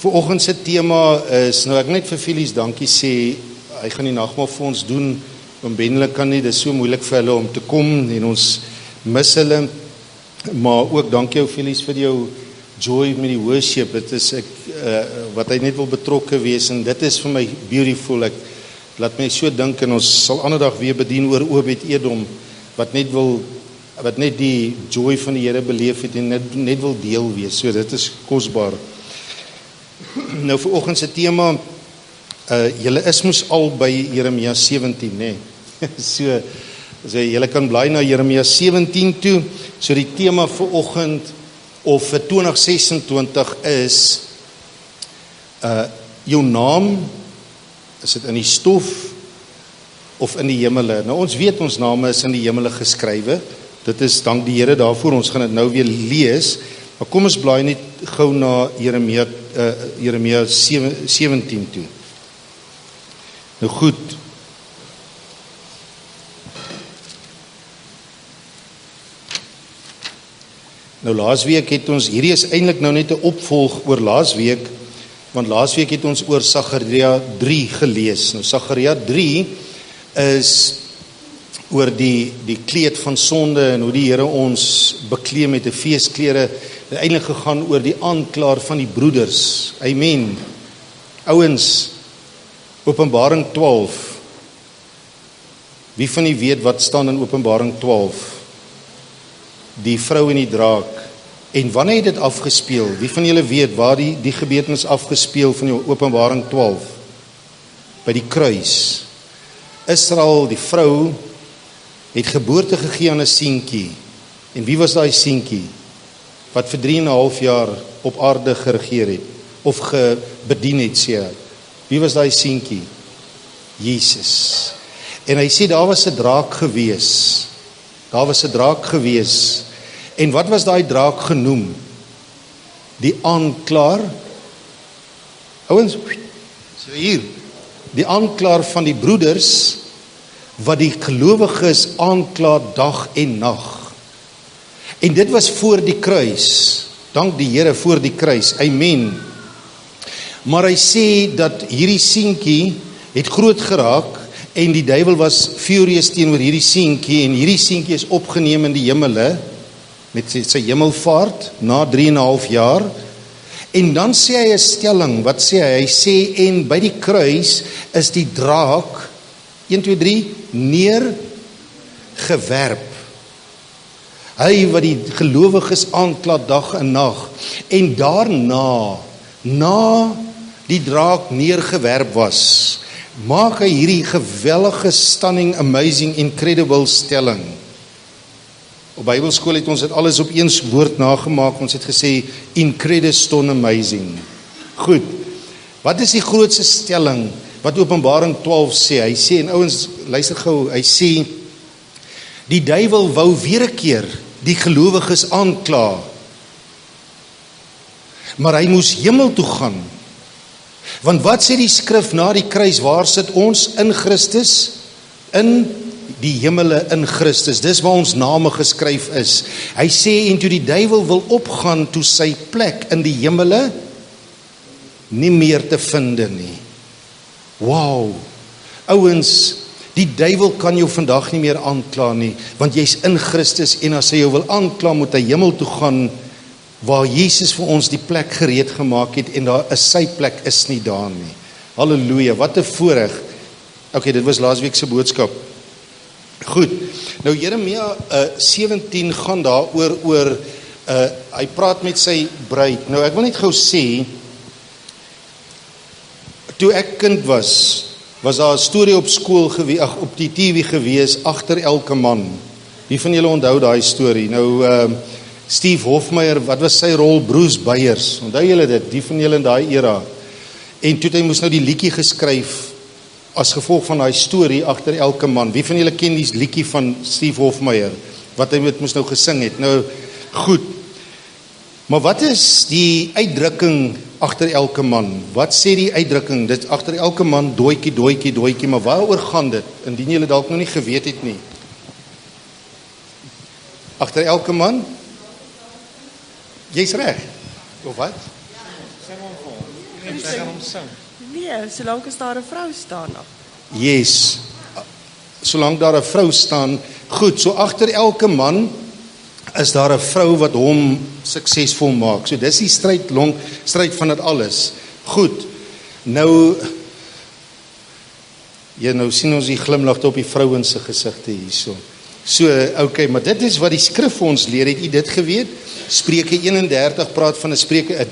Vanoggend se tema is, nou ek net vir Filies dankie sê, hy gaan die nagmaal vir ons doen, onbendelik kan nie, dit is so moeilik vir hulle om te kom, en ons mis hulle, maar ook dankie jou Filies vir jou joy met die worship, dit is wat hy net wil betrokke wees, en dit is vir my beautiful, ek laat my so dink, en ons sal ander dag weer bedien oor Obed-Edom, wat net die joy van die Here beleef het, en net wil deel wees, so dit is kosbaar. Nou vanoggend se tema, julle is mos al by Jeremia 17, né? So julle kan blaai na Jeremia 17 toe, so die tema vanoggend, of vir 2026 is, jou naam, is dit in die stof, of in die hemele? Nou ons weet ons name is in die hemele geskrywe, dit is dank die Here daarvoor, ons gaan dit nou weer lees, maar kom ons blaai net gou na Jeremia 17 toe. Nou goed. Nou laasweek het ons, hierdie is eintlik nou net 'n opvolg oor laasweek, want laasweek het ons oor Sagaria 3 gelees. Nou Sagaria 3 is oor die kleed van sonde en hoe die Here ons bekleed met 'n feesklere, eintlik gegaan oor die aanklaer van die broeders. Amen. Ouens, Openbaring 12. Wie van julle weet wat staan in Openbaring 12? Die vrou en die draak. En wanneer het dit afgespeel? Wie van julle weet waar die gebeurtenis afgespeel van die Openbaring 12? By die kruis. Israel, die vrou, het geboorte gegee aan 'n seentjie. En wie was daai seentjie? Wat vir 3,5 jaar op aarde geregeer het, of bedien het, sê hy. Wie was daai seentjie? Jesus. En hy sê, daar was 'n draak gewees. Daar was 'n draak gewees. En wat was daai draak genoem? Die aanklaer. Ouens, so hier. Die aanklaer van die broeders, wat die gelowiges aankla dag en nag. En dit was voor die kruis. Dank die Here voor die kruis. Amen. Maar hy sê dat hierdie seentjie het groot geraak en die duiwel was furious teenoor hierdie seentjie en hierdie seentjie is opgeneem in die hemele met sy hemelvaart na 3,5 jaar. En dan sê hy 'n stelling. Wat sê hy? Hy sê en by die kruis is die draak 1 2 3 neergewerp. Hy wat die gelowiges aankla dag en nag. En daarna, na die draak neergewerp was, maak hy hierdie geweldige, stunning, amazing, incredible stelling. Op Bybelskool het ons dit alles op een woord nagemaak. Ons het gesê incrediston amazing. Goed. Wat is die grootste stelling wat Openbaring 12 sê? Hy sê, en ouens, luister gou, hy sê die duiwel wou weer 'n keer die gelowiges aankla. Maar hy moes hemel toe gaan. Want wat sê die skrif na die kruis? Waar sit ons? In Christus? In die hemele in Christus. Dis waar ons name geskryf is. Hy sê, en toe die duiwel wil opgaan, toe sy plek in die hemele nie meer te vind nie. Wow. Ouens, die duiwel kan jou vandag nie meer aankla nie, want jy's in Christus, en as hy jou wil aankla, moet hy hemel toe gaan, waar Jesus vir ons die plek gereed gemaak het, en daar is sy plek is nie daar nie. Halleluja, wat 'n voorreg. Okay, dit was laasweek se boodskap. Goed, nou Jeremia 17 gaan daar oor hy praat met sy bruid. Nou ek wil net gou sê, toe ek kind was daar 'n storie op skool gewees, op die TV gewees, agter elke man. Wie van julle onthou daai storie? Nou Steve Hofmeyer, wat was sy rol? Bruce Byers. Onthou julle dit? Die van julle in daai era. En toe hy moes nou die liedjie geskryf as gevolg van daai storie agter elke man. Wie van julle ken die liedjie van Steve Hofmeyer wat hy moes nou gesing het? Nou goed. Maar wat is die uitdrukking agter elke man? Wat sê die uitdrukking? Dit agter elke man dooitjie, dooitjie, dooitjie, maar waaroor gaan dit? Indien julle dalk nog nie geweet het nie. Agter elke man? Jy's reg. Of wat? Nee, solank as daar 'n vrou staan nog. Yes. Solank daar 'n vrou staan, goed, so agter elke man is daar 'n vrou wat hom suksesvol maak. So dis die stryd van dit alles. Goed. Nou sien ons die glimlagte op die vrouens se gesigte hierso. So, okay, maar dit is wat die skrif ons leer, het u dit geweet? Spreuke 31 praat van 'n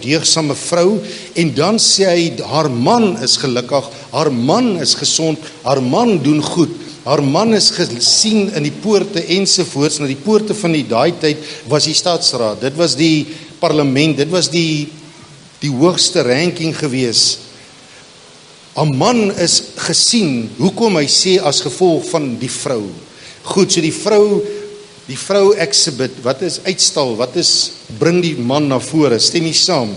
deegsame vrou, en dan sê hy, haar man is gelukkig, haar man is gesond, haar man doen goed, haar man is gesien in die poorte ensovoorts. Nou die poorte van daai tyd was die stadsraad, dit was die parlement, dit was die hoogste ranking gewees. 'n man is gesien, hoekom hy sê as gevolg van die vrou. Goed, so die vrou exhibit, wat is uitstal, bring die man na vore, stem nie saam.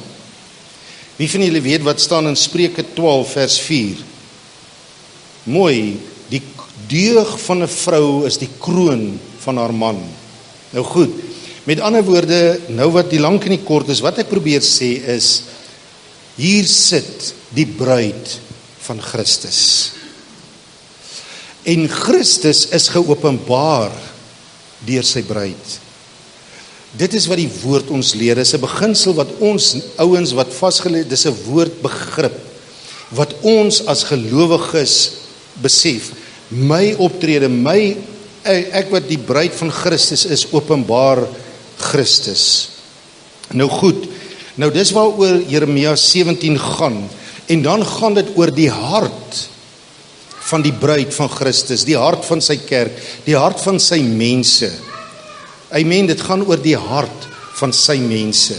Wie van julle weet wat staan in Spreuke 12 vers 4? Mooi, die deug van 'n vrou is die kroon van haar man. Nou goed, met ander woorde, nou wat die lank en die kort is, wat ek probeer sê is, hier sit die bruid van Christus. En Christus is geopenbaar deur sy bruid. Dit is wat die woord ons leer, dis 'n beginsel wat ons ouens wat vasgelê, dis 'n woordbegrip wat ons as gelowiges besef. My optrede, ek wat die bruid van Christus is, openbaar Christus. Nou goed, nou dis waaroor Jeremia 17 gaan, en dan gaan dit oor die hart van die bruid van Christus, die hart van sy kerk, die hart van sy mense. Amen, dit gaan oor die hart van sy mense.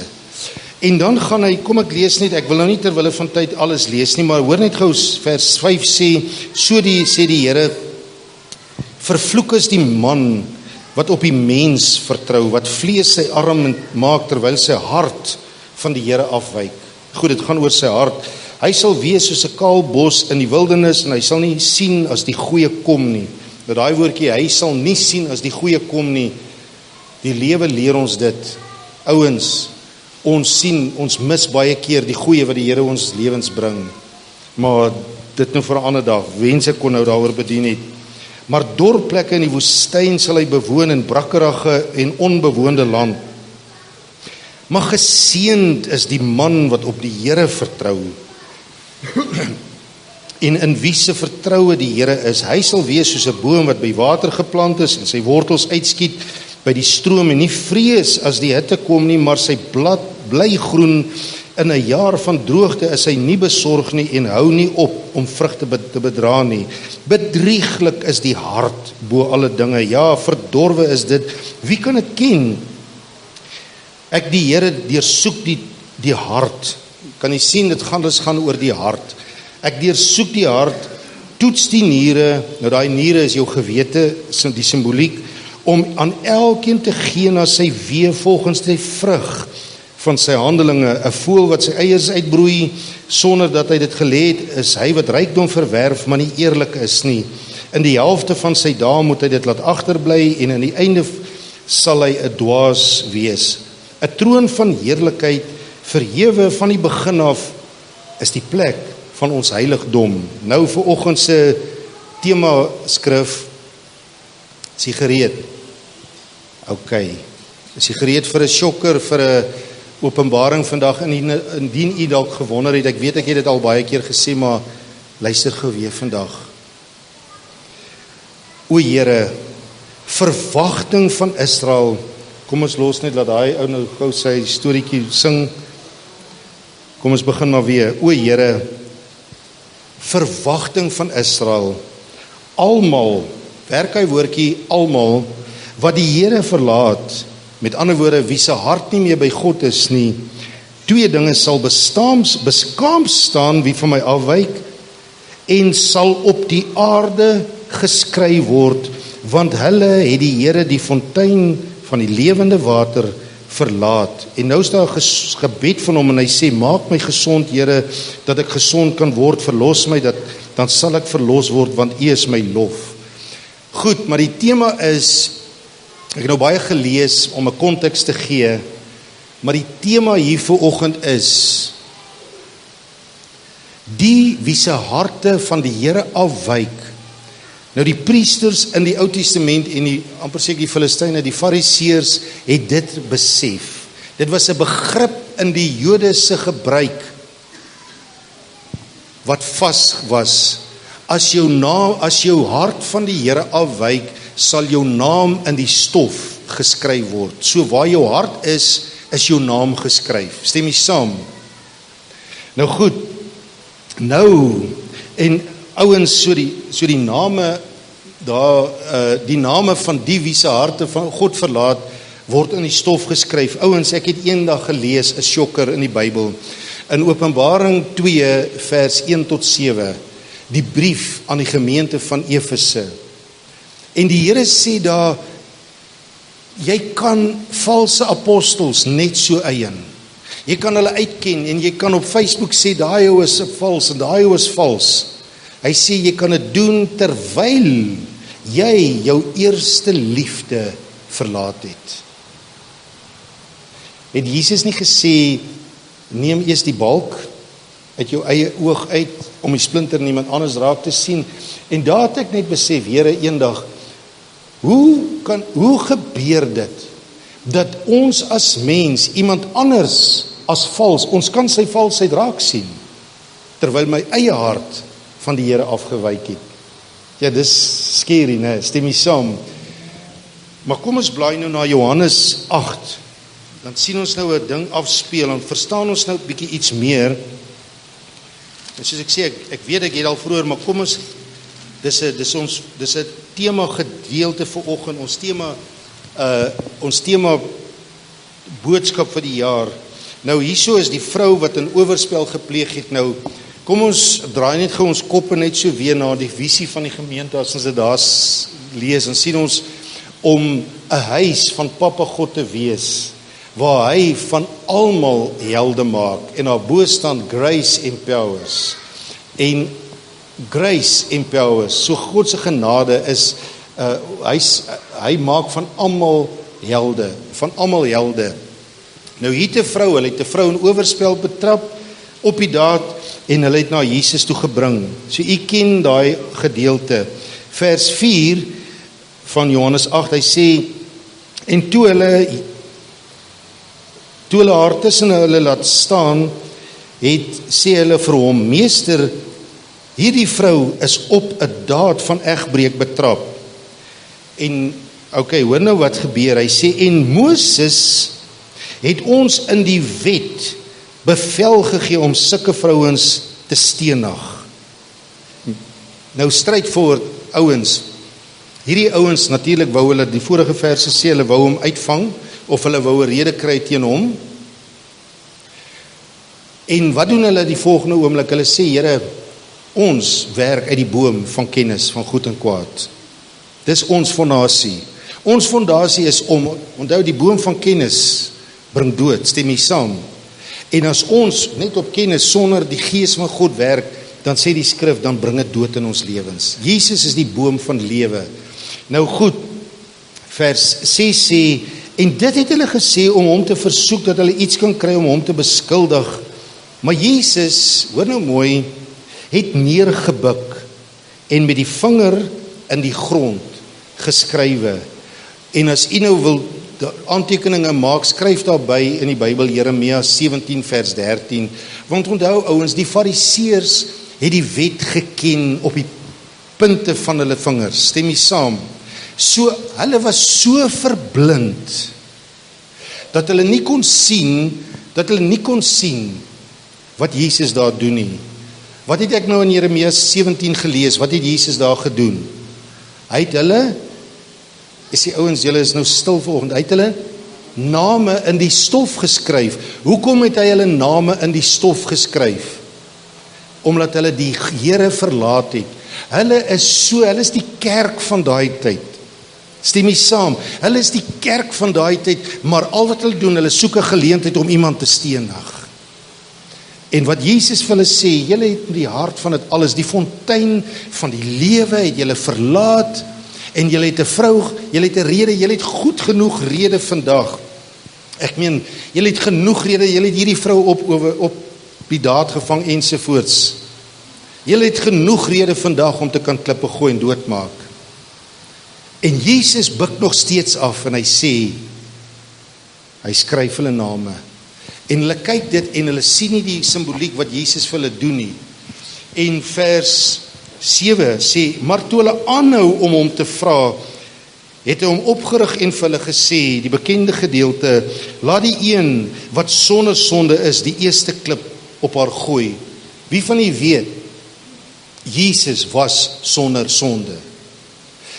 En dan gaan hy, kom ek lees net, ek wil nou nie terwille van tyd alles lees nie, maar hoor net gou vers 5 sê, sê die Here, vervloek is die man wat op die mens vertrou, wat vlees sy arm maak terwyl sy hart van die Here afwyk. Goed, dit gaan oor sy hart. Hy sal wees soos 'n kaal bos in die wildernis, en hy sal nie sien as die goeie kom nie. Met daai woordjie, hy sal nie sien as die goeie kom nie. Die lewe leer ons dit. Ouens, ons mis baie keer die goeie wat die Here ons lewens bring. Maar dit nou vir 'n ander dag, wens ek kon nou daaroor bedien het. Maar dorplekke in die woestyn sal hy bewoon, in brakkerige en onbewoonde land. Maar geseënd is die man wat op die Here vertrou, en in wie se vertroue die Here is. Hy sal wees soos 'n boom wat by water geplant is, en sy wortels uitskiet by die stroom, en nie vrees as die hitte kom nie, maar sy blad bly groen. In 'n jaar van droogte is hy nie besorg nie, en hou nie op om vrugte te bedra nie. Bedrieglik is die hart bo alle dinge, ja, verdorwe is dit. Wie kan dit ken? Ek, die Here, deursoek die hart. Kan jy sien, dit gaan oor die hart. Ek deursoek die hart, toets die niere. Nou daai niere is jou gewete, die simboliek, om aan elkeen te gee na sy wee volgens die vrug van sy handelinge. 'n voël wat sy eiers uitbroei sonder dat hy dit gelê het, is hy wat rykdom verwerf, maar nie eerlik is nie. In die helfte van sy dae moet hy dit laat agterbly, en in die einde sal hy 'n dwaas wees. 'n troon van heerlikheid, verhewe van die begin af, is die plek van ons heiligdom. Nou vir oggend se tema skrif, is jy gereed? OK. Is jy gereed vir 'n shocker, vir 'n openbaring vandag? Indien u dalk gewonder het, ek weet ek het dit al baie keer gesê, maar luister gou weer vandag. O Here, verwagting van Israel. Kom ons los net, laat daai ou nou gou sy storieetjie sing. Kom ons begin maar weer. O Here, verwagting van Israel. Almal, werk hy woordjie almal, wat die Here verlaat, met ander woorde, wie se hart nie meer by God is nie, twee dinge sal beskaamd staan wie van my afwyk, en sal op die aarde geskryf word, want hulle het die Here, die fontein van die lewende water, verlaat. En nou is daar 'n gebed van hom, en hy sê, maak my gesond, Here, dat ek gesond kan word, verlos my, dan sal ek verlos word, want U is my lof. Goed, maar die tema is, ek het nou baie gelees om 'n konteks te gee, maar die tema hier vanoggend is, Die wie se harte van die Here afwyk. Nou die priesters in die Ou Testament en die amper seker die Filistyne, die Fariseërs het dit besef. Dit was 'n begrip in die Jode se gebruik wat vas was. As jou hart van die Here afwyk, sal jou naam in die stof geskryf word. So waar jou hart is jou naam geskryf. Stem jy saam? Nou goed. Nou en ouens so die name daar die name van die wie se harte van God verlaat word in die stof geskryf. Ouens, ek het eendag gelees 'n shocker in die Bybel. In Openbaring 2 vers 1 tot 7, die brief aan die gemeente van Efese. En die Here sê daar, jy kan valse apostels net so eien. Jy kan hulle uitken en jy kan op Facebook sê daai ou is vals en daai ou is vals. Hy sê jy kan dit doen terwyl jy jou eerste liefde verlaat het. Het Jesus nie gesê neem eers die balk uit jou eie oog uit om die splinter in iemand anders raak te sien? En daar het ek net besef, Here, eendag, hoe gebeur dit dat ons as mens iemand anders as vals, ons kan sy valsheid raak sien terwyl my eie hart van die Here afgewyk het? Ja, dis scary, né? Stem jy saam? Maar kom ons blaai nou na Johannes 8. Dan sien ons nou 'n ding afspeel en verstaan ons nou 'n bietjie iets meer. En soos ek sê, ek weet ek het al vroeër, maar kom ons dis 'n tema gedeelte vir oggend. Ons tema boodskap vir die jaar. Nou hierso is die vrou wat 'n oorspel gepleeg het. Nou kom ons draai net gou ons koppe net so weer na die visie van die gemeente as ons dit daar lees en sien ons om 'n huis van Papa God te wees waar hy van almal helde maak en daarbo staan grace empowers. En grace empowers, so God se genade is hy maak van almal helde, Nou hier het 'n vrou, hulle het 'n vrou in oorspel betrap op die daad en hulle het na Jesus toe gebring. So u ken daai gedeelte. Vers 4 van Johannes 8, hy sê en toe hulle haar tussen hulle laat staan, sê hulle vir hom, meester, hierdie vrou is op 'n daad van egbreek betrap. En hoor nou wat gebeur. Hy sê en Moses het ons in die wet bevel gegee om sulke vrouens te stenig. Nou straightforward ouens. Hierdie ouens natuurlik wou hulle die vorige verse sê hulle wou hom uitvang of hulle wou 'n rede kry teen hom. En wat doen hulle die volgende oomblik? Hulle sê, Here, ons werk uit die boom van kennis van goed en kwaad. Dis ons fondasie. Ons fondasie is onthou die boom van kennis bring dood, stem jy saam? En as ons net op kennis sonder die gees van God werk, dan sê die skrif, dan bring dit dood in ons lewens. Jesus is die boom van lewe. Nou goed, vers 6 sê, en dit het hulle gesê om hom te versoek dat hulle iets kan kry om hom te beskuldig. Maar Jesus, hoor nou mooi, het neergebuk en met die vinger in die grond geskrywe. En as u nou wil aantekeninge maak, skryf daarby in die Bybel Jeremia 17 vers 13. Want onthou ouens, die Fariseërs het die wet geken op die punte van hulle vingers. Stem jy saam? So hulle was so verblind dat hulle nie kon sien wat Jesus daar doen nie. Wat het ek nou in Jeremia 17 gelees? Wat het Jesus daar gedoen? Hy het hulle, is die ouens, julle is nou stil vanoggend, hy het hulle name in die stof geskryf. Hoekom het hy hulle name in die stof geskryf? Omdat hulle die Here verlaat het. Hulle is die kerk van daai tyd. Stem jy saam? Hulle is die kerk van daai tyd, maar al wat hulle doen, hulle soek 'n geleentheid om iemand te stenig. En wat Jesus vir hulle sê, julle het die hart van dit alles, die fontein van die lewe het julle verlaat, en julle het 'n vrou, julle het 'n rede, julle het goed genoeg rede vandag. Ek meen, julle het genoeg rede, julle het hierdie vrou op die daad gevang ensovoorts. Julle het genoeg rede vandag om te kan klippe gooi en doodmaak. En Jesus buig nog steeds af en hy sê, hy skryf hulle name. En hulle kyk dit en hulle sien nie die simboliek wat Jesus vir hulle doen nie. En vers 7 sê, maar toe hulle aanhou om hom te vra, het hy hom opgerig en vir hulle gesê, die bekende gedeelte, laat die een wat sonder sonde is, die eerste klip op haar gooi. Wie van julle weet, Jesus was sonder sonde.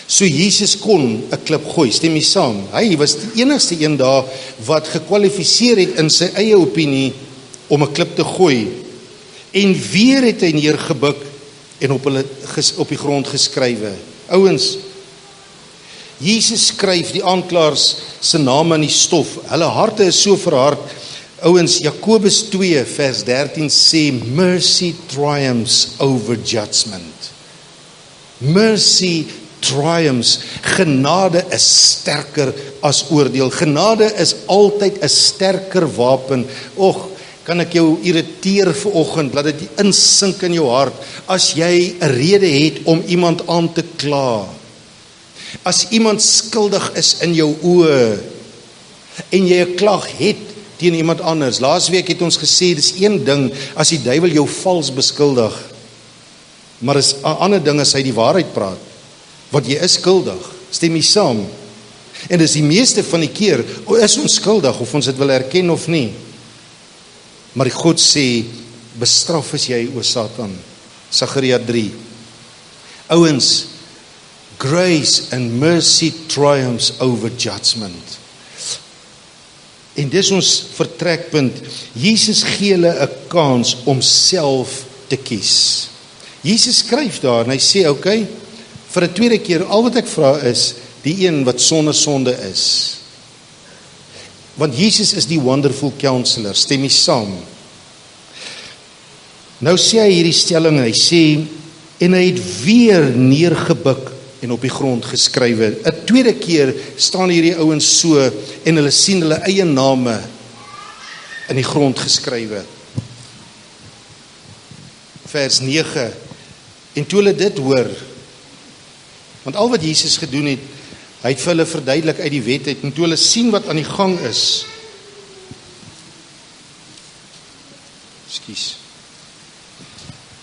So Jesus kon 'n klip gooi, stem jy saam? Hy was die enigste een daar wat gekwalifiseer het in sy eie opinie om 'n klip te gooi. En weer het hy neergebuk en op die grond geskrywe. Ouens, Jesus skryf die aanklaers se name in die stof. Hulle harte is so verhard. Ouens, Jakobus 2 vers 13 sê, mercy triumphs over judgment. Mercy triumphs. Genade is sterker as oordeel. Genade is altyd 'n sterker wapen. Och, kan ek jou irriteer vanoggend, laat dit insink in jou hart, as jy 'n rede het om iemand aan te kla. As iemand skuldig is in jou oë, en jy 'n klag het teen iemand anders. Laasweek het ons gesê, dis een ding as die duiwel jou vals beskuldig, maar is 'n ander ding as hy die waarheid praat, want jy is skuldig, stem jy saam? En dis die meeste van die keer, is ons skuldig, of ons dit wil erken of nie. Maar God sê, bestraf is jy, o Satan. Sagaria 3. Ouens, grace and mercy triumphs over judgment. En dis ons vertrekpunt. Jesus gee hulle 'n kans om self te kies. Jesus skryf daar en hy sê, okay, vir 'n tweede keer, al wat ek vra is, die een wat sonder sonde is. Want Jesus is die wonderful counselor, stem jy saam? Nou sê hy hierdie stelling, hy sê, en hy het weer neergebuk en op die grond geskrywe. 'n tweede keer staan hierdie ouens so, en hulle sien hulle eie name in die grond geskrywe. Vers 9, en toe hulle dit hoor, want al wat Jesus gedoen het, hy het vir hulle verduidelik uit die wet uit, en toe hulle sien wat aan die gang is,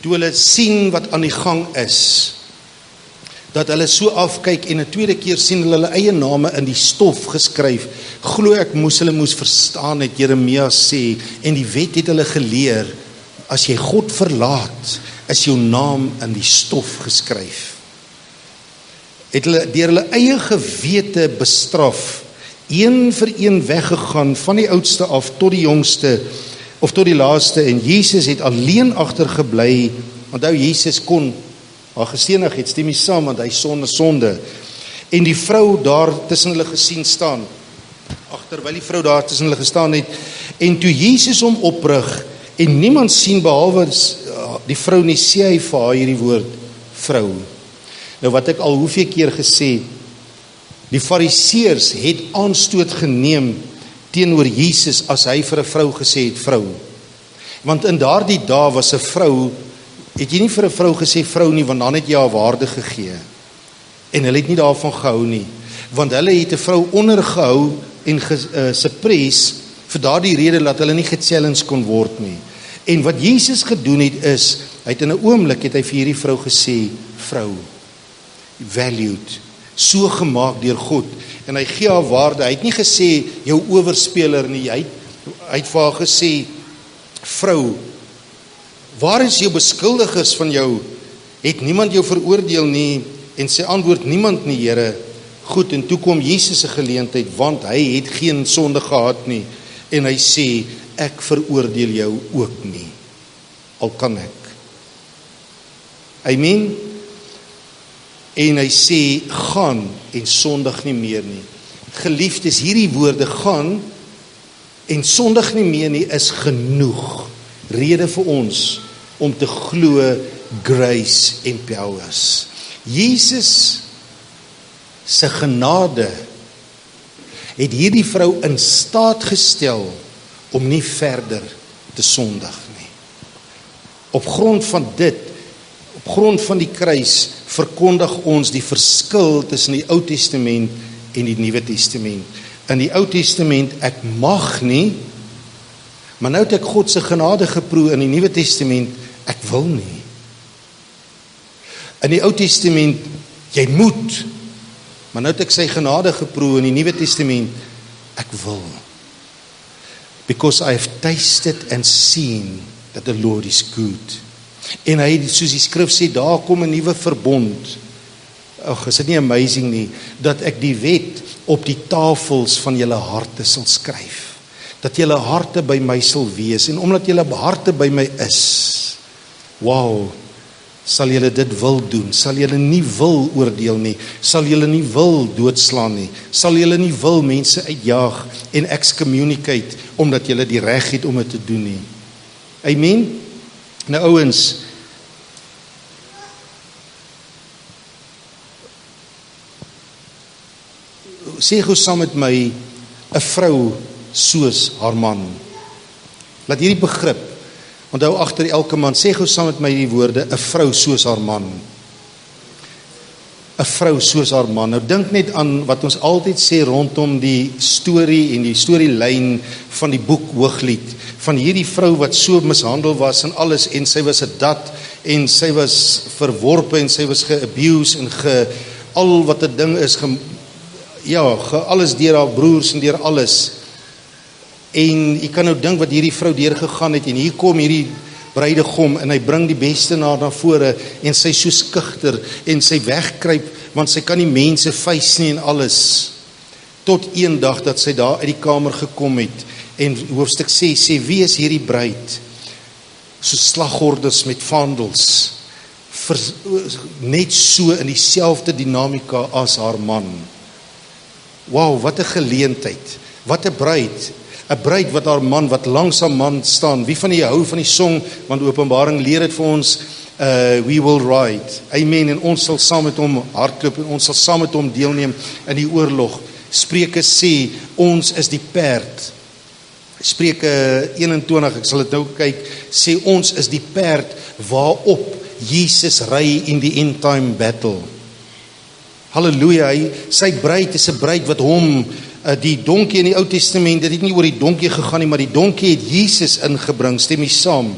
toe hulle sien wat aan die gang is, dat hulle so afkyk en 'n tweede keer sien hulle eie name in die stof geskryf, glo ek hulle moes verstaan het, Jeremia sê, en die wet het hulle geleer, as jy God verlaat, is jou naam in die stof geskryf. Het hulle deur hulle eie gewete bestraf, een vir een weggegaan, van die oudste af tot die jongste, of tot die laaste, en Jesus het alleen agtergebly. Onthou, Jesus kon haar gestenig het, stem jy saam, want hy sonder sonde. En die vrou daar tussen hulle gesien staan, terwyl die vrou daar tussen hulle gestaan het, en toe Jesus hom oprig, en niemand sien behalwe die vrou nie, sê hy vir haar hierdie woord, vrou. Nou wat ek al hoeveel keer gesê, die fariseërs het aanstoot geneem teenoor Jesus as hy vir 'n vrou gesê het, vrou. Want in daardie dae was 'n vrou, het jy nie vir 'n vrou gesê vrou nie, want dan het jy haar waarde gegee. En hulle het nie daarvan gehou nie, want hulle het 'n vrou ondergehou en suppress vir daardie rede dat hulle nie gechallenge kon word nie. En wat Jesus gedoen het is, hy het in 'n oomblik het hy vir hierdie vrou gesê, vrou, valued, so gemaak deur God, en hy gee haar waarde. Hy het nie gesê jou owerspeler nie, hy het vir haar gesê, vrou, waar is jou beskuldigers van jou? Het niemand jou veroordeel nie? En sy antwoord, niemand nie, Here. Goed, en toe kom Jesus se geleentheid, want hy het geen sonde gehad nie, en hy sê, ek veroordeel jou ook nie, al kan ek. Amen. En hy sê, gaan en sondig nie meer nie. Geliefdes, hierdie woorde, gaan en sondig nie meer nie, is genoeg rede vir ons om te glo grace empowers. Jesus se genade het hierdie vrou in staat gestel om nie verder te sondig nie. Op grond van dit Op grond van die kruis verkondig ons die verskil tussen die Ou Testament en die Nuwe Testament. In die Ou Testament, ek mag nie, maar nou het ek God se genade geproe. In die Nuwe Testament, ek wil nie. In die Ou Testament, jy moet, maar nou het ek sy genade geproe. In die Nuwe Testament, ek wil. Because I have tasted and seen that the Lord is good. En hy, soos die skrif sê, daar kom 'n nuwe verbond. Ag, is dit nie amazing nie, dat ek die wet op die tafels van julle harte sal skryf. Dat julle harte by my sal wees, en omdat julle harte by my is, wow, sal julle dit wil doen, sal julle nie wil oordeel nie, sal julle nie wil doodslaan nie, sal julle nie wil mense uitjaag en excommunicate, omdat julle die reg het om dit te doen nie. Amen? Nou ouens, sê gou saam met my, 'n vrou soos haar man. Laat hierdie begrip, onthou agter elke man, sê gou saam met my die woorde, 'n vrou soos haar man. 'n Vrou soos haar man. Nou dink net aan wat ons altyd sê rondom die storie en die storielyn van die boek Hooglied, van hierdie vrou wat so mishandel was en alles, en sy was 'n dat, en sy was verworpe, en sy was ge-abuse, en al wat 'n ding is, alles deur haar broers en deur alles. En jy kan nou dink wat hierdie vrou deurgegaan het, en hier kom hierdie bruidegom, en hy bring die beste na vore, en sy so skugter, en sy wegkruip, want sy kan nie mense face nie en alles. Tot een dag dat sy daar uit die kamer gekom het, en hoofstuk sê, wie is hierdie bruid? So slagordes met vaandels, net so in dieselfde dinamika as haar man. Wow, wat 'n geleentheid, wat 'n bruid, 'n bruid wat haar man, wat langs haar man staan. Wie van julle hou van die song, want Openbaring leer dit vir ons, we will ride, amen, en ons sal saam met hom hardloop, en ons sal saam met hom deelneem in die oorlog. Spreuke sê, ons is die perd. Spreuke 21, ek sal dit nou kyk, sê ons is die perd waarop Jesus ry in die end time battle. Halleluja, sy bruid is 'n bruid wat hom, die donkie in die Ou Testament, dit het nie oor die donkie gegaan nie, maar die donkie het Jesus ingebring, stem jy saam?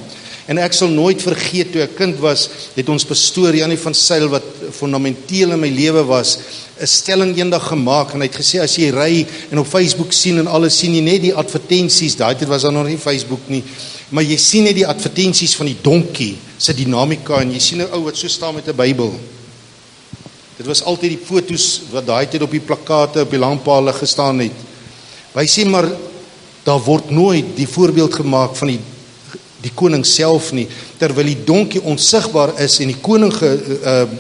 En ek sal nooit vergeet, toe ek kind was, het ons pastoor Janie van Sail, wat fundamenteel in my lewe was, 'n stelling eendag gemaak, en hy het gesê, as jy ry en op Facebook sien en alles, sien jy net die advertensies, daai tyd was daar nog nie Facebook nie, maar jy sien net die advertensies van die donkie, sy dinamika, en jy sien 'n ou wat so staan met 'n Bybel. Dit was altyd die foto's wat daai tyd op die plakate, op die langpale gestaan het. Hy sê maar, daar word nooit die voorbeeld gemaak van die koning self nie, terwyl die donkie onsigbaar is, en die koning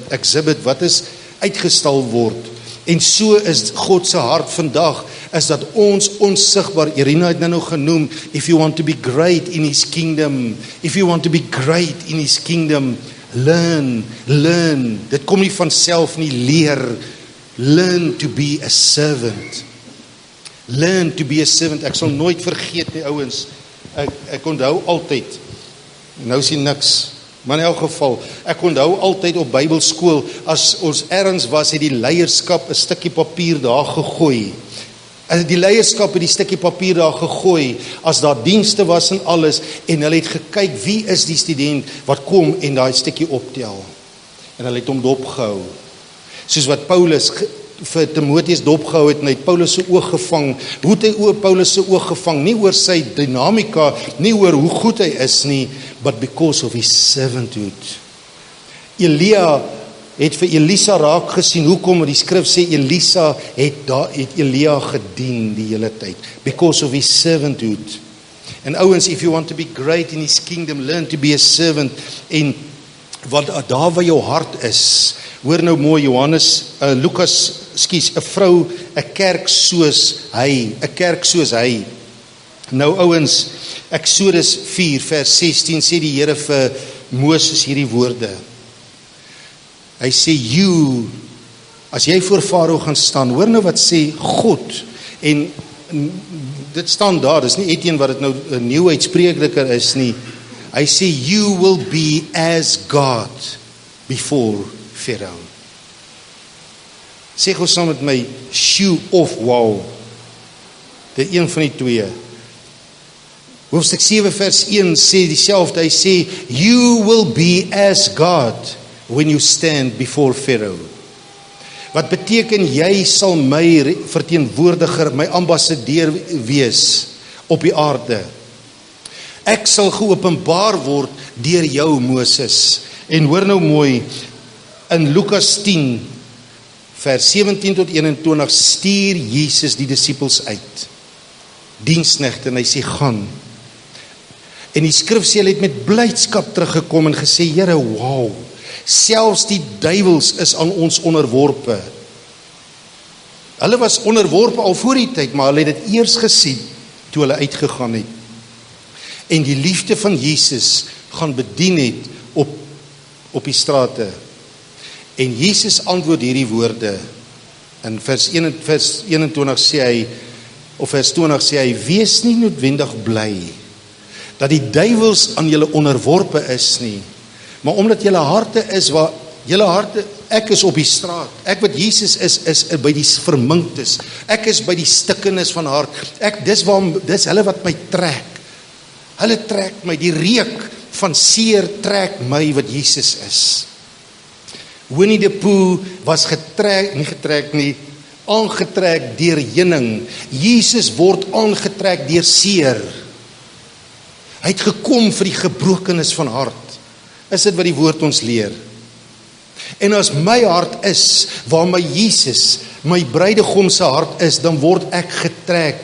exhibit wat is uitgestal word. En so is God se hart vandag, is dat ons onsigbaar, Irina het nou genoem, if you want to be great in his kingdom, if you want to be great in his kingdom, learn, dit kom nie van self nie, learn to be a servant, ek sal nooit vergeet nie ouens, ek onthou altyd, nou sien niks, maar in elk geval, ek onthou altyd op Bybelskool, as ons ergens was, het die leierskap 'n stukkie papier daar gegooi, die leierskap het die stukkie papier daar gegooi, as daar dienste was en alles, en hulle het gekyk, wie is die student wat kom en daai stukkie optel, en hulle het hom dopgehou, soos wat Paulus vir Timoteus dopgehou het, en hy het Paulus se oog gevang. Hoe het hy Paulus se oog gevang? Nie oor sy dinamika, nie oor hoe goed hy is nie, but because of his servanthood. Elia het vir Elisa raak gesien. Hoekom? Die skrif sê Elisa het Elia gedien die hele tyd, because of his servanthood. En ouens, if you want to be great in his kingdom, learn to be a servant. En wat daar waar jou hart is, hoor nou mooi, Lukas, 'n vrou, 'n kerk soos hy. Nou ouens, Eksodus 4 vers 16 sê die Here vir Moses hierdie woorde. Hy sê, as jy voor Farao gaan staan, hoor nou wat sê God, en dit staan daar, dis nie Etienne wat dit nou 'n nuwe uitspreekliker is nie. Hy sê, you will be as God. before Pharaoh. Sê gou saam met my, shoe of wow. Dit een van die twee. Hoofstuk 7 vers 1 sê dieselfde, hy sê, you will be as God when you stand before Pharaoh. Wat beteken, jy sal my verteenwoordiger, my ambassadeur wees op die aarde. Ek sal geopenbaar word deur jou, Moses. En hoor nou mooi, in Lukas 10, vers 17 tot 21, stuur Jesus die disippels uit. Diensknegte, en hy sê, gaan. En die skrif sê, hy het met blydskap teruggekom en gesê, Here, wow, selfs die duiwels is aan ons onderworpe. Hulle was onderworpe al voor die tyd, maar hulle het dit eers gesien, toe hulle uitgegaan het. En die liefde van Jesus gaan bedien het op die strate. En Jesus antwoord hierdie woorde, in vers 21 sê hy, of vers 20 sê hy, wees nie noodwendig bly, dat die duiwels aan julle onderworpe is nie, maar omdat julle harte is, waar julle harte, ek is op die straat, ek wat Jesus is by die verminktes, ek is by die stikkenis van hart, dis hulle wat my trek, hulle trek my, die reuk van seer trek my wat Jesus is. Winnie the Pooh was aangetrek deur heuning, Jesus word aangetrek deur seer. Hy het gekom vir die gebrokenis van hart. Is dit wat die woord ons leer? En as my hart is, waar my Jesus, my bruidegom se hart is, dan word ek getrek,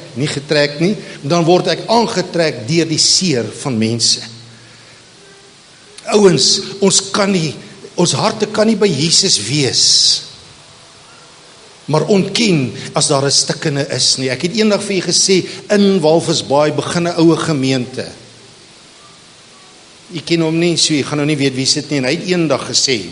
dan word ek aangetrek deur die seer van mense. Ouens, ons harte kan nie by Jesus wees, maar ontken as daar 'n stikkende is nie. Ek het eendag vir julle gesê, in Walvisbaai begin 'n oue gemeente. Ek ken hom nie, so jy gaan nou nie weet wie sit nie, en hy het eendag gesê,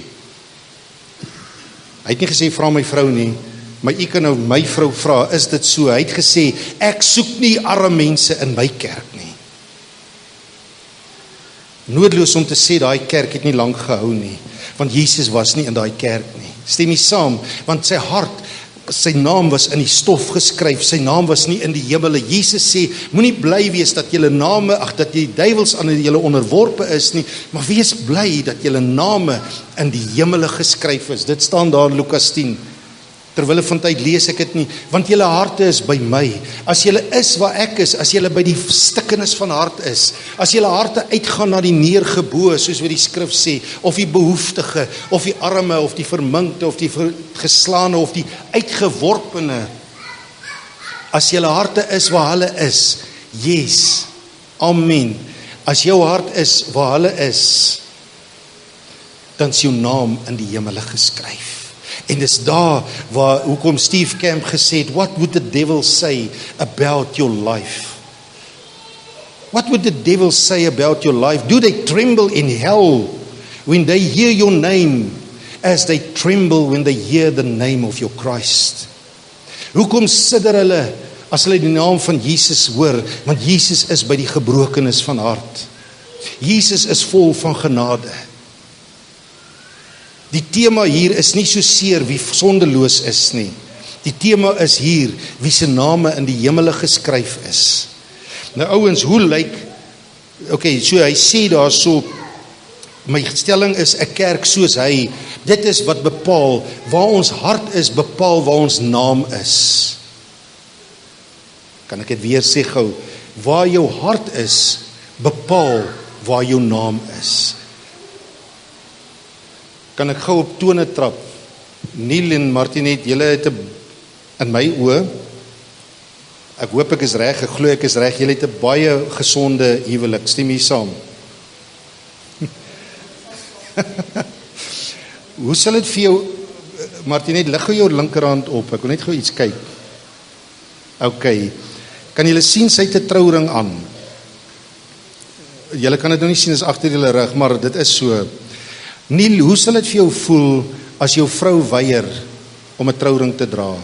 hy het nie gesê, vra my vrou nie, maar ek kan nou my vrou vra, is dit so? Hy het gesê, ek soek nie arme mense in my kerk nie. Noodloos om te sê, daai kerk het nie lank gehou nie, want Jesus was nie in daai kerk nie. Stem nie saam, want sy naam was in die stof geskryf, sy naam was nie in die hemele. Jesus sê, moenie bly wees dat julle name, dat die duiwels aan julle onderworpe is nie, maar wees bly dat julle name in die hemele geskryf is. Dit staan daar in Lukas 10. Terwille van tyd lees ek dit nie, want julle harte is by my. As julle is waar ek is, as julle by die stikkenis van hart is, as julle harte uitgaan na die neergeboe, soos wat die skrif sê, of die behoeftige, of die arme, of die verminkte, of die geslaane, of die uitgeworpene, as julle harte is waar hulle is, yes, amen, as jou hart is waar hulle is, dan is jou naam in die hemele geskryf. En dis daar hoekom Steve Camp gesê het, what would the devil say about your life? What would the devil say about your life? Do they tremble in hell when they hear your name, as they tremble when they hear the name of your Christ? Hoekom sidder hulle as hulle die naam van Jesus hoor? Want Jesus is by die gebrokenis van hart. Jesus is vol van genade. Die tema hier is nie so seer wie sondeloos is nie. Die tema is hier, wie se name in die hemele geskryf is. Nou ouens, hoe lyk, so hy sê daar so, my stelling is 'n kerk soos hy, dit is wat bepaal, waar ons hart is, bepaal waar ons naam is. Kan ek dit weer sê gou, waar jou hart is, bepaal waar jou naam is. Kan ek gou op tone trap? Neil en Martinet, julle het in my oë, ek hoop ek is reg, ek glo ek is reg, julle het 'n baie gesonde huwelik, stem jy saam? Hoe sal dit vir jou, Martinet, lig gou jou linkerhand op, ek wil net gou iets kyk. Kan julle sien, sy het 'n trouring aan? Julle kan dit nou nie sien, is agter julle rug, maar dit is so. Neil, hoe sal dit vir jou voel as jou vrou weier om 'n trouring te dra?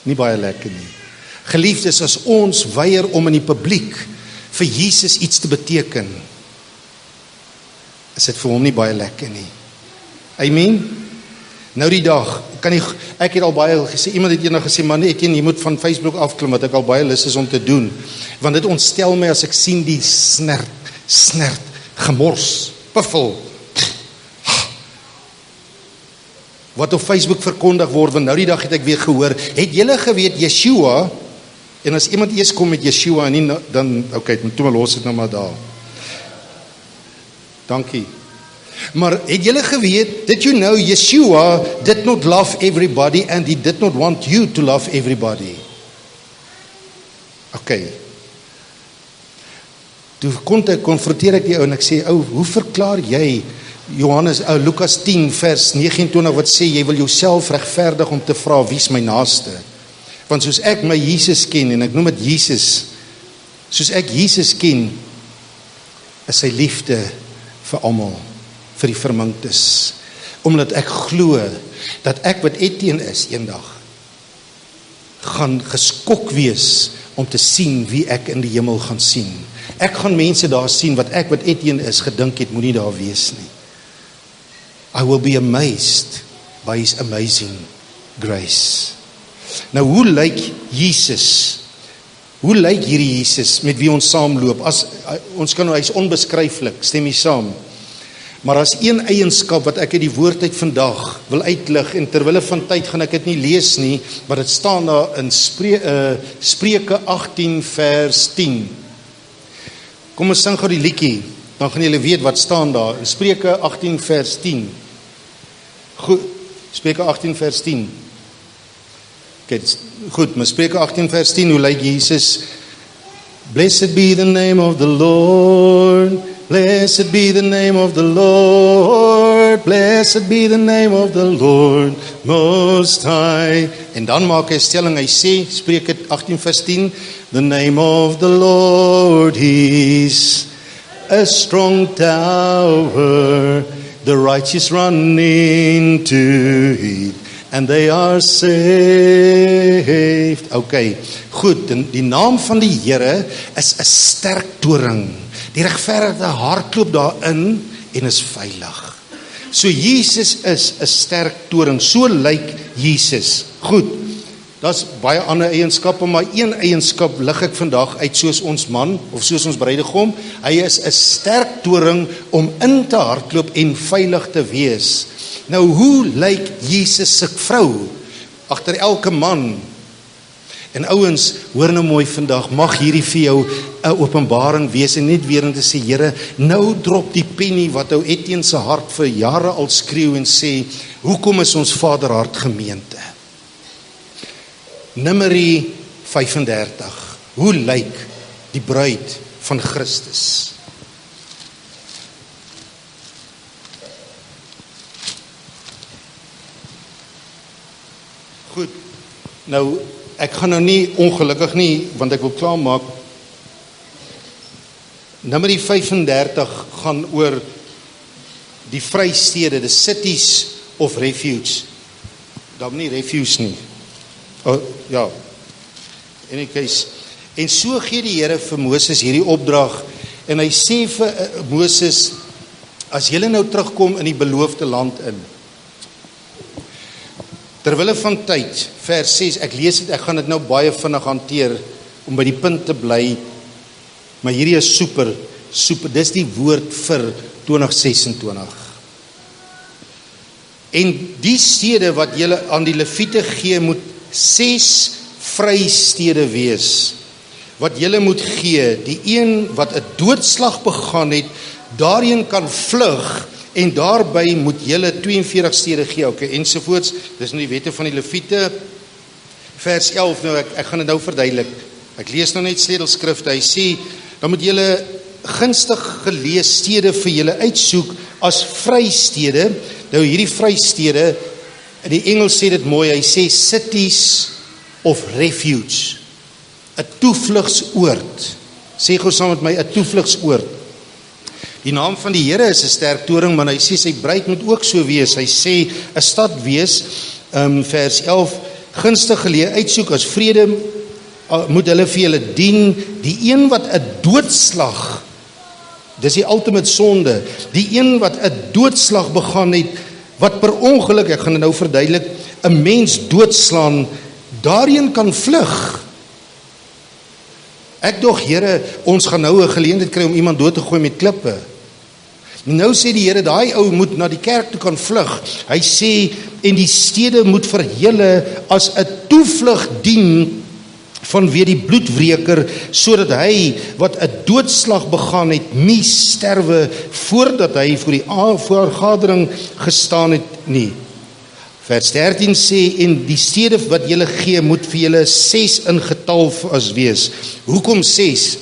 Nie baie lekker nie. Geliefdes, as ons weier om in die publiek vir Jesus iets te beteken, is dit vir hom nie baie lekker nie. Amen. Nou die dag, ek het al baie gesê, iemand het eendag gesê, man, Etienne, jy moet van Facebook afklim, wat ek al baie lus is om te doen, want dit ontstel my as ek sien die snert, gemors, puffel, wat op Facebook verkondig word, want nou die dag het ek weer gehoor, het julle geweet, Yeshua, en as iemand eers kom met Yeshua, en nie, dan, oké, toe maar los het nou maar daar. Dankie. Maar het julle geweet, did you know Yeshua did not love everybody and he did not want you to love everybody? Okay. Toe konfronteer ek die ou en ek sê, hoe verklaar jy Lukas 10 vers 29 wat sê, jy wil jouself regverdig om te vra, wie is my naaste? Want soos ek my Jesus ken, en ek noem dit Jesus, soos ek Jesus ken, is sy liefde vir almal, vir die verminktes, omdat ek glo, dat ek wat Etienne is, eendag, gaan geskok wees, om te sien wie ek in die hemel gaan sien. Ek gaan mense daar sien, wat ek wat Etienne is, gedink het, moet nie daar wees nie. I will be amazed by his amazing grace. Nou, hoe lyk Jesus? Hoe lyk hierdie Jesus met wie ons saamloop? Ons kan nou, hy is onbeskryflik, stem jy saam? Maar as een eienskap wat ek uit die woord uit vandag wil uitlig, en terwille van tyd gaan ek dit nie lees nie, maar dit staan daar in Spreuke 18 vers 10. Kom ons sing gou die liedjie, dan gaan julle weet wat staan daar, in Spreuke 18 vers 10. Goed, Spreuke 18 vers 10. Goed, maar Spreuke 18 vers 10, hoe lyk Jesus? Blessed be the name of the Lord, blessed be the name of the Lord, blessed be the name of the Lord, most high. En dan maak hy stelling, hy sê, Spreuke 18 vers 10, the name of the Lord is a strong tower, the righteous run into it, and they are saved. Okay, goed, die naam van die Here is 'n sterk toring. Die regverdige hardloop daarin en is veilig. So Jesus is 'n sterk toring, so lyk Jesus. Goed, daar's baie ander eienskappe, maar een eienskap lig ek vandag uit soos ons man, of soos ons bruidegom. Hy is 'n sterk toring om in te hardloop en veilig te wees. Nou, hoe lyk Jesus se vrou? Agter elke man. En ouens, hoor nou mooi vandag, mag hierdie vir jou 'n openbaring wees, en net weer om te sê, Here, nou drop die pennie wat ou Etienne se hart vir jare al skreeu en sê, hoekom is ons Vaderhart gemeente? Numeri 35. Hoe lyk die bruid van Christus? Goed, nou, ek gaan nou nie, ongelukkig nie, want ek wil klaarmaak. Numeri 35 gaan oor die vrystede, the cities of refuge. Daar nie refuge nie. Ja, in die case. En so gee die Here vir Moses hierdie opdrag, en hy sê vir Moses, as julle nou terugkom in die beloofde land in, terwille van tyd, vers 6, ek lees dit, ek gaan dit nou baie vinnig hanteer, om by die punt te bly, maar hierdie is super, dis die woord vir 2026. En die stede wat julle aan die Lewiete gee, moet 6 vrystede wees, wat julle moet gee, die een wat 'n doodslag begaan het, daarheen kan vlug, en daarby moet julle 42 stede gee, okay, ensovoorts. Dis nou die wette van die Lewiete, vers 11, nou ek gaan dit nou verduidelik, ek lees nou net sleutelskrifte, hy sê, dan moet julle gunstig gelees stede vir julle uitsoek, as vrystede. Nou hierdie vrystede, in die Engels sê dit mooi, hy sê cities of refuge, 'n toevlugsoord, sê gou saam met my, 'n toevlugsoord. Die naam van die Here is 'n sterk toring, maar hy sê sy bruid moet ook so wees. Hy sê 'n stad wees, vers 11, gunstig geleë uitsoek as vrede, moet hulle vir julle dien. Die een wat 'n doodslag Dis die ultimate sonde. Die een wat 'n doodslag begaan het, wat per ongeluk, ek gaan dit nou verduidelik, 'n mens doodslaan, daarheen kan vlug. Ek dog, Here, ons gaan nou 'n geleentheid kry om iemand dood te gooi met klippe. Nou sê die Here, daai ou moet na die kerk toe kan vlug. Hy sê, en die stede moet vir julle as 'n toevlug dien vanweë die bloedwreker, sodat hy wat 'n doodslag begaan het, nie sterwe voordat hy voor die vergadering gestaan het nie. Vers 13 sê, en die stede wat julle gee, moet vir julle 6 in getal as wees. Hoekom 6?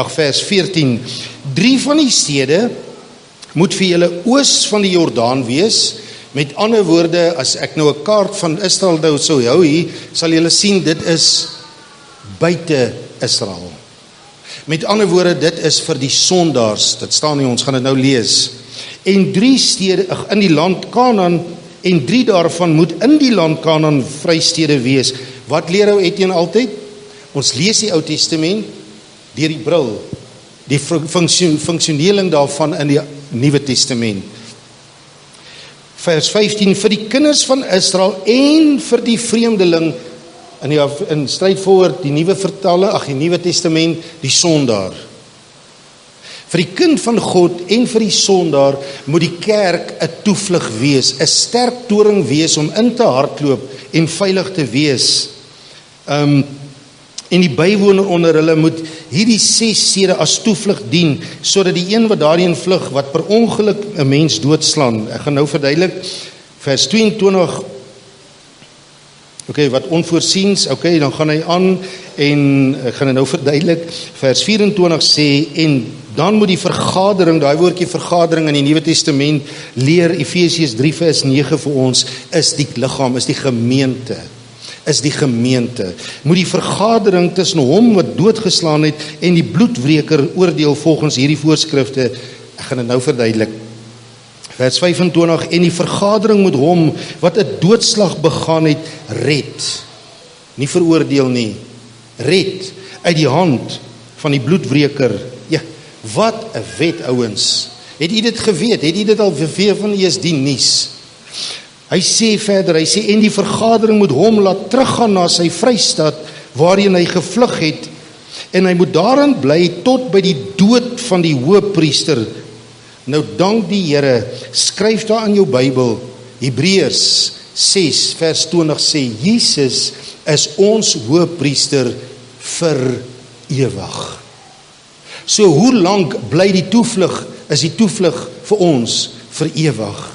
Vers 14. 3 van die stede moet vir julle oos van die Jordaan wees. Met ander woorde, as ek nou 'n kaart van Israel nou sou hou hier, sal julle sien, dit is buite Israel. Met ander woorde, dit is vir die sondaars. Dit staan nie, ons gaan dit nou lees. En 3 stede in die land Kanaan, en 3 daarvan moet in die land Kanaan vrystede wees. Wat leer ou Etienne altyd? Ons lees die Ou Testament deur die bril, die funksionering daarvan in die Nuwe Testament. Vers 15, vir die kinders van Israel en vir die vreemdeling, in strydvoorwoord, die Nuwe Testament, die sondaar. Vir die kind van God en vir die sondaar moet die kerk 'n toevlug wees, 'n sterk toring wees om in te hardloop en veilig te wees. En die bywoner onder hulle moet hierdie 6 stede as toevlug dien, sodat die een wat daarheen vlug, wat per ongeluk 'n mens doodslaan. Ek gaan nou verduidelik, vers 22, wat onvoorsiens, dan gaan hy aan, en ek gaan dit nou verduidelik, vers 24 sê, en dan moet die vergadering, daai woordjie vergadering in die Nuwe Testament, leer Efesiërs 3 vers 9 vir ons, is die liggaam, is die gemeente. Moet die vergadering tussen hom wat doodgeslaan het en die bloedwreker oordeel volgens hierdie voorskrifte. Ek gaan dit nou verduidelik. Vers 25, en die vergadering moet hom wat 'n doodslag begaan het, red. Nie veroordeel nie. Red uit die hand van die bloedwreker. Ja, wat 'n wet, ouens. Het u dit geweet? Het u dit al vir van u is die nuus? Hy sê verder, en die vergadering moet hom laat teruggaan na sy vrystad, waarheen hy gevlug het, en hy moet daarin bly tot by die dood van die hoëpriester. Nou dank die Here, skryf daar in jou Bybel, Hebreërs 6 vers 20 sê, Jesus is ons hoëpriester vir ewig. So hoe lank bly die toevlug, is die toevlug vir ons vir ewig.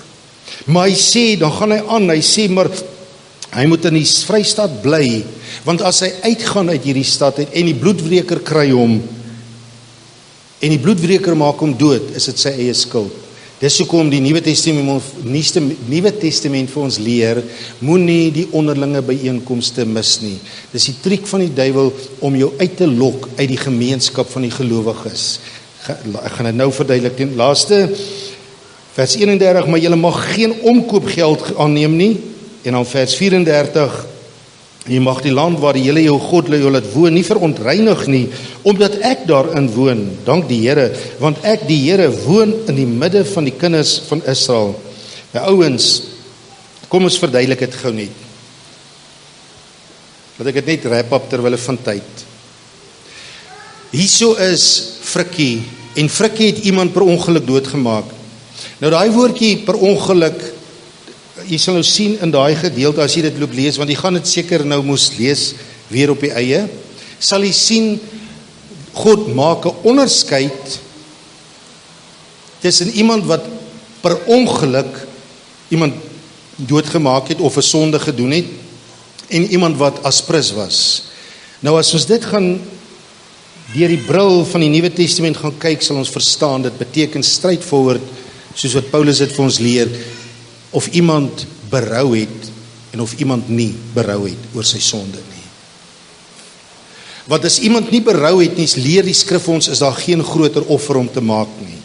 Maar hy sê, dan gaan hy aan, hy sê, maar hy moet in die vrystad bly, want as hy uitgaan uit hierdie stad en die bloedwreker kry hom, en die bloedwreker maak hom dood, is dit sy eie skuld. Dis hoekom die Nuwe Testament vir ons leer, moenie die onderlinge byeenkomste mis nie. Dis die triek van die duiwel om jou uit te lok uit die gemeenskap van die gelowiges. Ek gaan dit nou verduidelik. Ten laaste, vers 31, maar julle mag geen omkoopgeld aanneem nie. En dan vers 34, jy mag die land waar die Here jou God laat woon nie verontreinig nie, omdat ek daarin woon, dank die Here, want ek die Here woon in die midde van die kinders van Israel. Nou ouens, kom ons verduidelik dit gou net. Laat ek dit net wrap up terwyl van tyd. Hierso is Frikkie, en Frikkie het iemand per ongeluk doodgemaak. Nou daai woordjie per ongeluk, jy sal nou sien in daai gedeelte as jy dit loop lees, want jy gaan dit seker nou moes lees weer op die eie, sal jy sien God maak 'n onderskeid tussen iemand wat per ongeluk iemand doodgemaak het of 'n sonde gedoen het en iemand wat aspris was. Nou as ons dit gaan deur die bril van die Nuwe Testament gaan kyk, sal ons verstaan dit beteken strydvoorwoord, soos wat Paulus dit vir ons leer, of iemand berou het en of iemand nie berou het oor sy sonde nie. Want as iemand nie berou het nie, leer die skrif ons, is daar geen groter offer om te maak nie.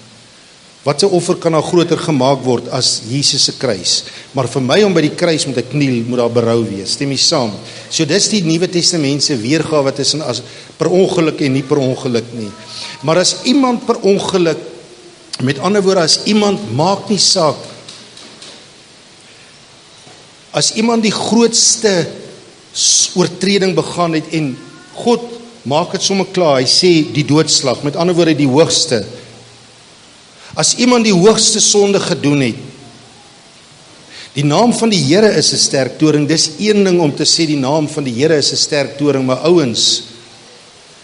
Wat 'n offer kan daar groter gemaak word as Jesus se kruis? Maar vir my om by die kruis met 'n kniel moet daar berou wees. Stem jy saam? So dis die Nuwe Testament se weergawe tussen as per ongeluk en nie per ongeluk nie. Maar as iemand per ongeluk Met ander woorde, as iemand maak nie saak, as iemand die grootste oortreding begaan het en God maak dit sommer klaar, hy sê die doodslag, met ander woorde die hoogste. As iemand die hoogste sonde gedoen het, die naam van die Here is 'n sterk toring. Dis een ding om te sê die naam van die Here is 'n sterk toring, maar ouens,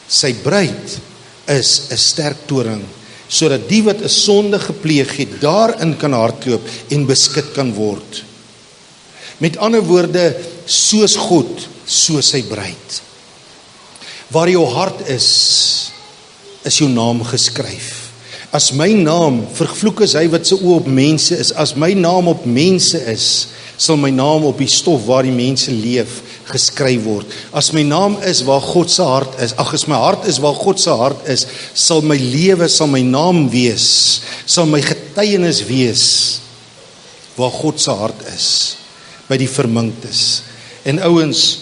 sy bruid is 'n sterk toring, sodat die wat 'n sonde gepleeg het, daarin kan hardloop en beskik kan word. Met ander woorde, soos God, soos sy bruid. Waar jou hart is jou naam geskryf. As my naam, vervloek is hy wat sy oë op mense is, as my naam op mense is, sal my naam op die stof waar die mense leef, geskryf word. As my naam is waar God se hart is, as my hart is waar God se hart is, sal my lewe, sal my naam wees, sal my getuienis wees, waar God se hart is, by die verminktes. En ouens,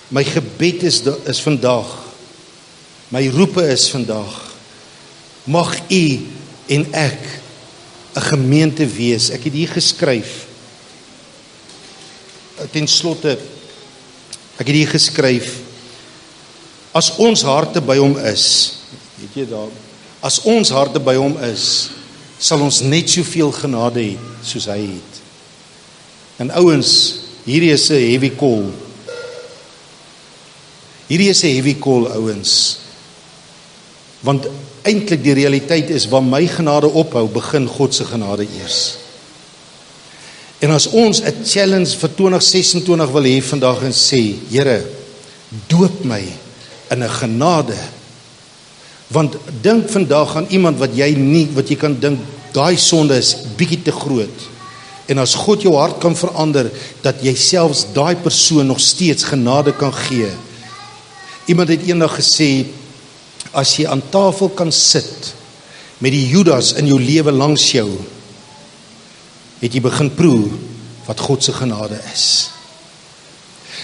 my gebed is vandag, my roepe is vandag, mag u en ek 'n gemeente wees. Ek het hier geskryf, ten slotte, ek het hier geskryf, as ons harte by hom is, weet jy daar, as ons harte by hom is, sal ons net soveel genade hê, soos hy het. En ouens, hierdie is 'n heavy call. Hierdie is 'n heavy call, ouens. Want eintlik die realiteit is, waar my genade ophou, begin God se genade eers. En as ons 'n challenge vir 2026 wil hê vandag en sê, Here, doop my in 'n genade. Want dink vandag aan iemand wat jy kan dink, daai sonde is bietjie te groot. En as God jou hart kan verander, dat jy selfs daai persoon nog steeds genade kan gee. Iemand het eendag gesê, as jy aan tafel kan sit met die Judas in jou lewe langs jou, het jy begin proe wat God se genade is.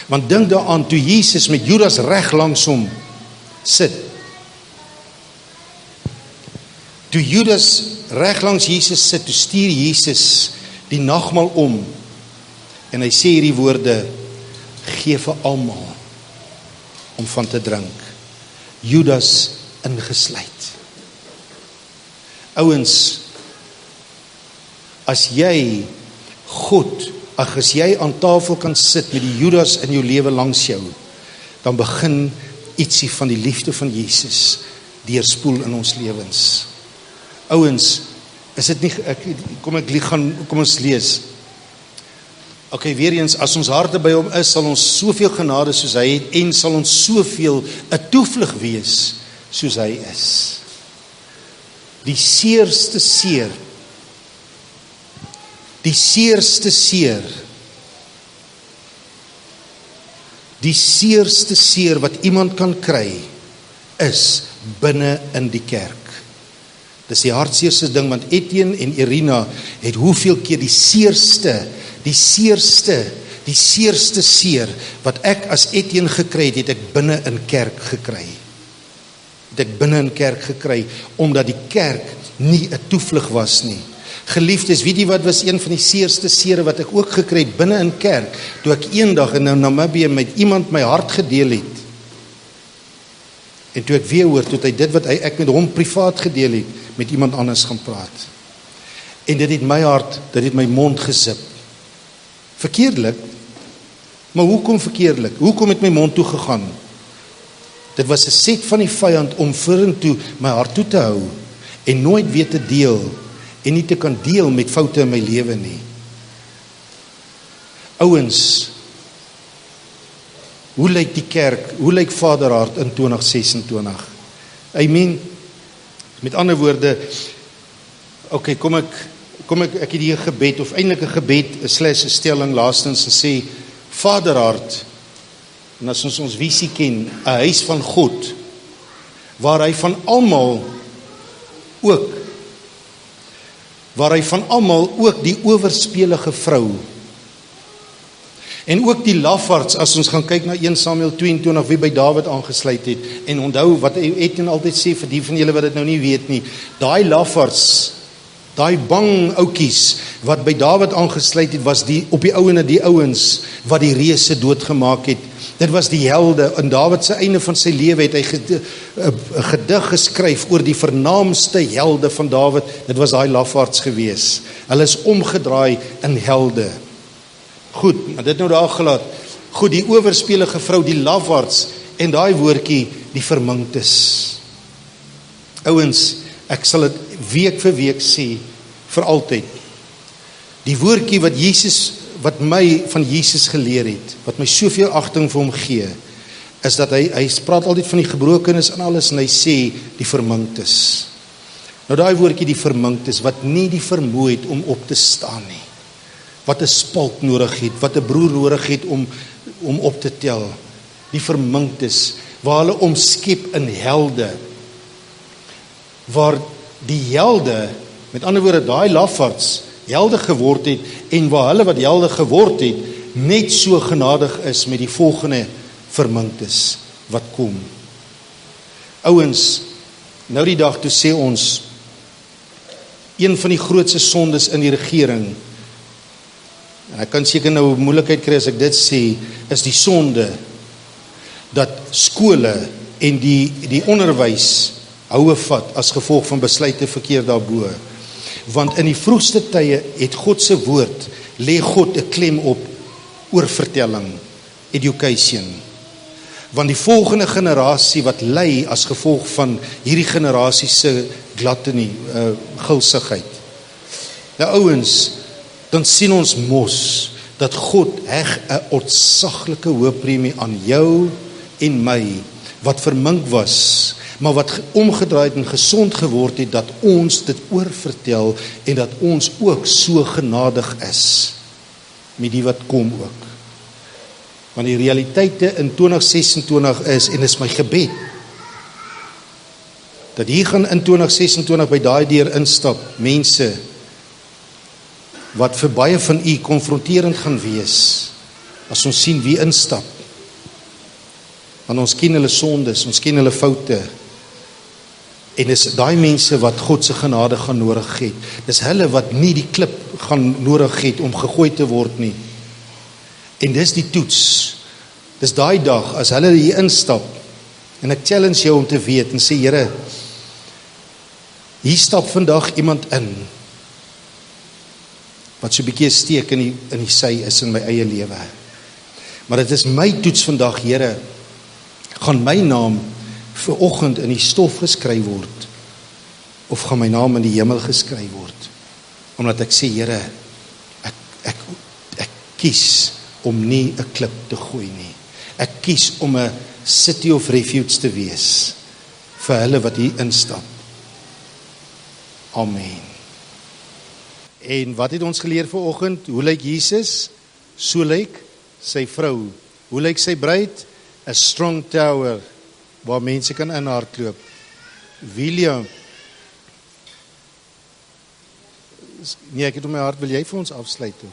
Want dink daaraan, toe Jesus met Judas reg langs hom sit, toe Judas reg langs Jesus sit, toe stuur Jesus die nagmaal om, en hy sê hierdie woorde, gee vir almal om van te drink, Judas ingesluit. Ouens, as jy aan tafel kan sit met die Judas in jou lewe langs jou, dan begin ietsie van die liefde van Jesus deurspoel in ons lewens. Ouens, is dit nie, kom ons lees. Okay, weer eens, as ons harte by hom is, sal ons soveel genade soos hy het, en sal ons soveel 'n toevlug wees soos hy is. Die seerste seer, die seerste seer wat iemand kan kry, is binne in die kerk. Dis die hartseerste ding, want Etienne en Irina het hoeveel keer die seerste seer wat ek as Etienne gekry het ek binne in kerk gekry. Omdat die kerk nie 'n toevlug was nie. Geliefdes, weet jy wat was een van die seerste sere wat ek ook gekry het binne in kerk, toe ek eendag in Namibië met iemand my hart gedeel het. En toe ek weer hoor, toe hy dit wat ek met hom privaat gedeel het, met iemand anders gaan praat. En dit het my hart, dit het my mond gesip. Verkeerdelik, maar hoekom verkeerdelik? Hoekom het my mond toe gegaan? Dit was 'n set van die vyand om vorentoe my hart toe te hou, en nooit weer te deel, en nie te kan deel met foute in my lewe nie. Ouens, hoe lyk die kerk, hoe lyk Vaderhart in 2026? Met ander woorde, okay, kom ek het hier 'n gebed, of eintlik 'n gebed, 'n stelling laastens, en sê, Vaderhart, en as ons visie ken, 'n huis van God, waar hy van almal ook die owerspelige vrou, En ook die lafaards, as ons gaan kyk na 1 Samuel 22, wie by Dawid aangesluit het, en onthou wat Etienne altyd sê, vir die van julle wat dit nou nie weet nie, daai lafaards, daai bang oukies, wat by Dawid aangesluit het, was op die ouene die ouens, wat die reëse doodgemaak het. Dit was die helde. In Dawid se einde van sy lewe het hy 'n gedig geskryf oor die vernaamste helde van Dawid. Dit was daai lafaards gewees. Hulle is omgedraai in helde. Goed, maar dit nou daar gelaat. Goed, die owerspelige vrou, die lafaards, en daai woordjie, die verminktes. Ouens, ek sal dit week vir week sê, vir altyd. Die woordjie wat my van Jesus geleer het, wat my soveel agting vir hom gee, is dat hy praat altyd van die gebrokenis en alles, en hy sê, die verminktes. Nou daai woordjie, die verminktes, wat nie die vermoë het om op te staan nie, wat 'n spalk nodig het, wat 'n broer nodig het om op te tel, die verminktes, waar hulle omskep in helde, waar die helde, met ander woorde, daai lafaards, helde geword het, en waar hulle wat helde geword het, net so genadig is met die volgende verminktes wat kom. Ouens, nou die dag toe sê ons, een van die grootste sondes in die regering, en ek kan seker nou moeilikheid kry as ek dit sê, is die sonde, dat skole en die onderwys houe vat as gevolg van besluite verkeerd daarbo. Want in die vroegste tye het God se woord, lê God 'n klem op oorvertelling, education. Want die volgende generasie wat ly as gevolg van hierdie generasie se gluttony, gulsigheid. Nou ouens, dan sien ons mos dat God heg 'n ontsaglike hoë premie aan jou en my, wat vermink was, maar wat omgedraai het en gesond geword het, dat ons dit oorvertel, en dat ons ook so genadig is, met die wat kom ook. Want die realiteite in 2026 is, en is my gebed, dat hier gaan in 2026 by daai deur instap, mense, wat vir baie van u konfronterend gaan wees, as ons sien wie instap. Want ons ken hulle sondes, ons ken hulle foute, en is daai mense wat God se genade gaan nodig het. Dis hulle wat nie die klip gaan nodig het om gegooi te word nie. En dis die toets. Dis daai dag, as hulle hier instap, en ek challenge jou om te weet, en sê, Here, hier stap vandag iemand in, wat so 'n bietjie steek in die sy is in my eie lewe. Maar dit is my toets vandag, Here, gaan my naam vir oggend in die stof geskryf word, of gaan my naam in die hemel geskryf word, omdat ek sê, Here, ek kies om nie 'n klip te gooi nie, ek kies om 'n city of refuge te wees, vir hulle wat hier instap. Amen. En wat het ons geleer vanoggend? Hoe lyk Jesus? So lyk sy vrou. Hoe lyk sy bruid? 'n strong tower, waar mense kan inhardloop. William, nee, ek het op my hart, wil jy vir ons afsluit toe?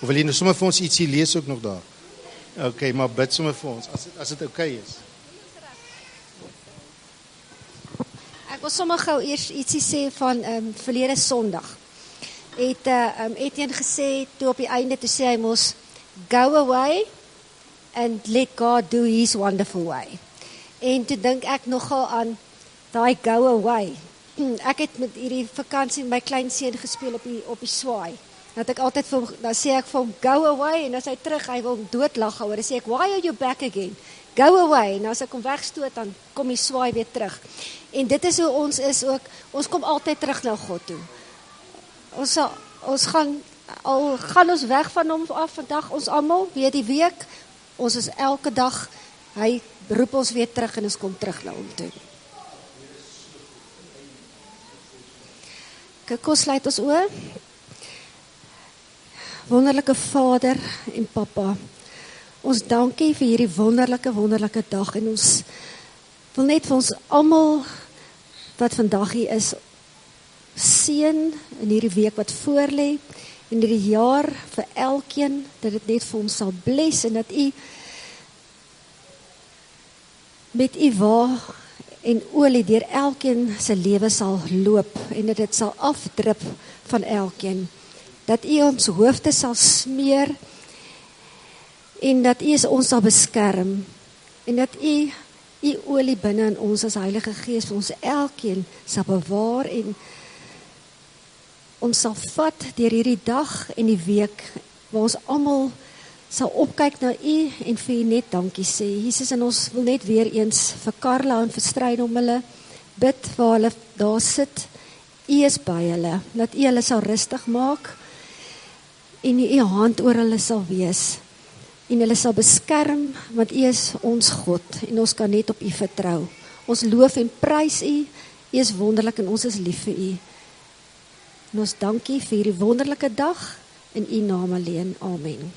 Of wil jy nou sommer vir ons ietsie lees ook nog daar? Okay, maar bid sommer vir ons, as dit okay is. Ek wil sommer gou eers ietsie sê van verlede Sondag. Het Etienne gesê, toe op die einde, toe sê hy mos, go away and let God do his wonderful way. En toe dink ek nogal aan daai go away. Ek het met hierdie vakansie my klein seun gespeel op die swaai. Dat ek altyd vir hom, dan sê ek vir hom, go away, en as hy terug, hy wil doodlag oor, dan sê ek, why are you back again? Go away, en as ek hom wegstoot, dan kom die swaai weer terug. En dit is hoe ons is ook, ons kom altyd terug na God toe. Ons gaan ons weg van hom af vandag, ons almal, weet die week, ons is elke dag, hy roep ons weer terug en ons kom terug na hom toe. Kyk, ons sluit ons oë. Wonderlike Vader en Papa, ons dankie vir hierdie wonderlike dag, en ons wil net vir ons almal wat vandag hier is, seën in hierdie week wat voorlê, in hierdie jaar vir elkeen, dat dit net vir ons sal bless, en dat u met u wa en olie deur elkeen se lewe sal loop, en dat dit sal afdrup van elkeen, dat u ons hoofde sal smeer, en dat u ons sal beskerm, en dat u olie binne in ons as Heilige Gees vir ons elkeen sal bewaar, en ons sal vat deur hierdie dag en die week, waar ons almal sal opkyk na u en vir u net dankie sê. Jesus, en ons wil net weer eens vir Karla en vir Stryd om hulle bid, waar hulle daar sit. U is by hulle, dat u hulle sal rustig maak, en u hand oor hulle sal wees, en hulle sal beskerm, want u is ons God, en ons kan net op u vertrou. Ons loof en prys u, u is wonderlik en ons is lief vir u. En ons dankie vir hierdie wonderlike dag, in u naam alleen, amen.